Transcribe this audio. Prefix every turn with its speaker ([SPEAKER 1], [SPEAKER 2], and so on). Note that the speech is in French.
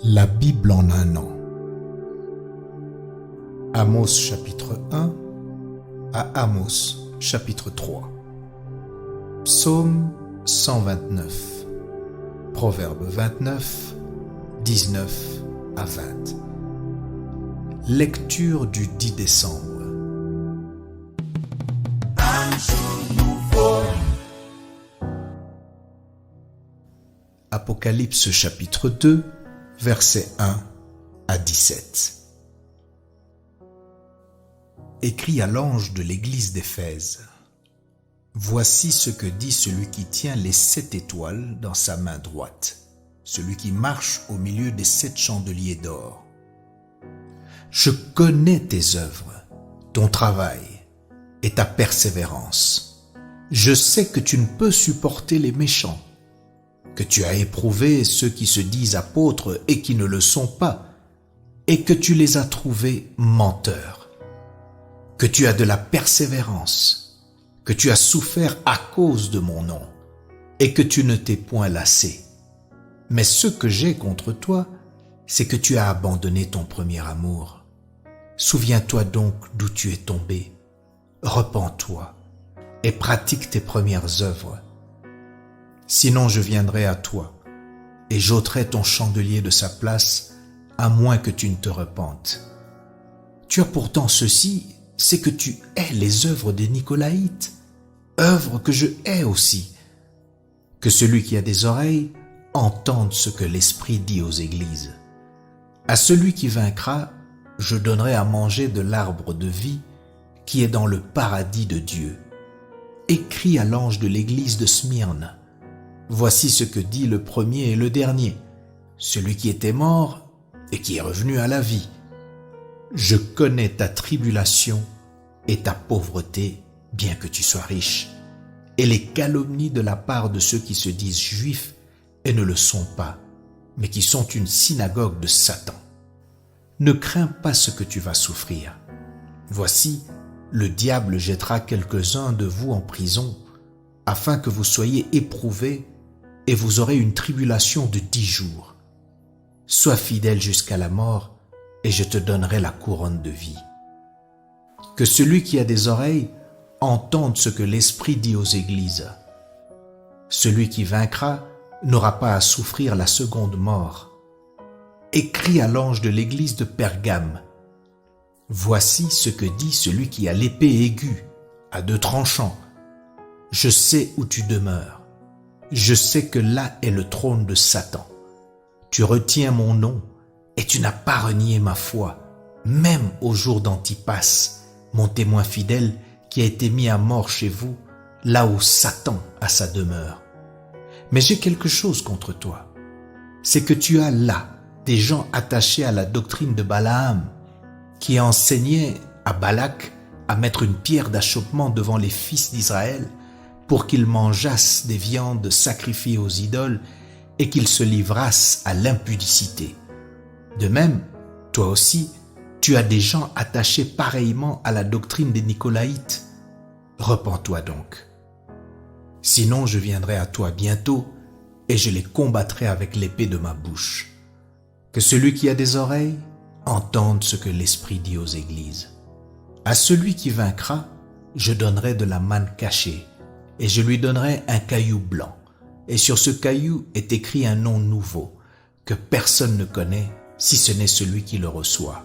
[SPEAKER 1] La Bible en un an. Amos chapitre 1 à Amos chapitre 3. Psaume 129. Proverbe 29, 19 à 20. Lecture du 10 décembre.
[SPEAKER 2] Un jour nouveau.
[SPEAKER 1] Apocalypse chapitre 2, versets 1 à 17. Écrit à l'ange de l'église d'Éphèse. Voici ce que dit celui qui tient les 7 étoiles dans sa main droite, celui qui marche au milieu des 7 chandeliers d'or. Je connais tes œuvres, ton travail et ta persévérance. Je sais que tu ne peux supporter les méchants, que tu as éprouvé ceux qui se disent apôtres et qui ne le sont pas, et que tu les as trouvés menteurs, que tu as de la persévérance, que tu as souffert à cause de mon nom, et que tu ne t'es point lassé. Mais ce que j'ai contre toi, c'est que tu as abandonné ton premier amour. Souviens-toi donc d'où tu es tombé, repens-toi, et pratique tes premières œuvres. Sinon je viendrai à toi, et j'ôterai ton chandelier de sa place, à moins que tu ne te repentes. Tu as pourtant ceci, c'est que tu hais les œuvres des Nicolaïtes, œuvres que je hais aussi. Que celui qui a des oreilles entende ce que l'Esprit dit aux églises. À celui qui vaincra, je donnerai à manger de l'arbre de vie qui est dans le paradis de Dieu. Écris à l'ange de l'église de Smyrne. Voici ce que dit le premier et le dernier, celui qui était mort et qui est revenu à la vie. Je connais ta tribulation et ta pauvreté, bien que tu sois riche, et les calomnies de la part de ceux qui se disent juifs et ne le sont pas, mais qui sont une synagogue de Satan. Ne crains pas ce que tu vas souffrir. Voici, le diable jettera quelques-uns de vous en prison, afin que vous soyez éprouvés, et vous aurez une tribulation de 10 jours. Sois fidèle jusqu'à la mort, et je te donnerai la couronne de vie. Que celui qui a des oreilles entende ce que l'Esprit dit aux églises. Celui qui vaincra n'aura pas à souffrir la seconde mort. Écris à l'ange de l'église de Pergame. Voici ce que dit celui qui a l'épée aiguë, à 2 tranchants. Je sais où tu demeures. Je sais que là est le trône de Satan. Tu retiens mon nom et tu n'as pas renié ma foi, même au jour d'Antipas, mon témoin fidèle qui a été mis à mort chez vous, là où Satan a sa demeure. Mais j'ai quelque chose contre toi. C'est que tu as là des gens attachés à la doctrine de Balaam, qui enseignait à Balak à mettre une pierre d'achoppement devant les fils d'Israël pour qu'ils mangeassent des viandes sacrifiées aux idoles et qu'ils se livrassent à l'impudicité. De même, toi aussi, tu as des gens attachés pareillement à la doctrine des Nicolaïtes. Repens-toi donc. Sinon, je viendrai à toi bientôt et je les combattrai avec l'épée de ma bouche. Que celui qui a des oreilles entende ce que l'Esprit dit aux églises. À celui qui vaincra, je donnerai de la manne cachée, et je lui donnerai un caillou blanc, et sur ce caillou est écrit un nom nouveau, que personne ne connaît, si ce n'est celui qui le reçoit.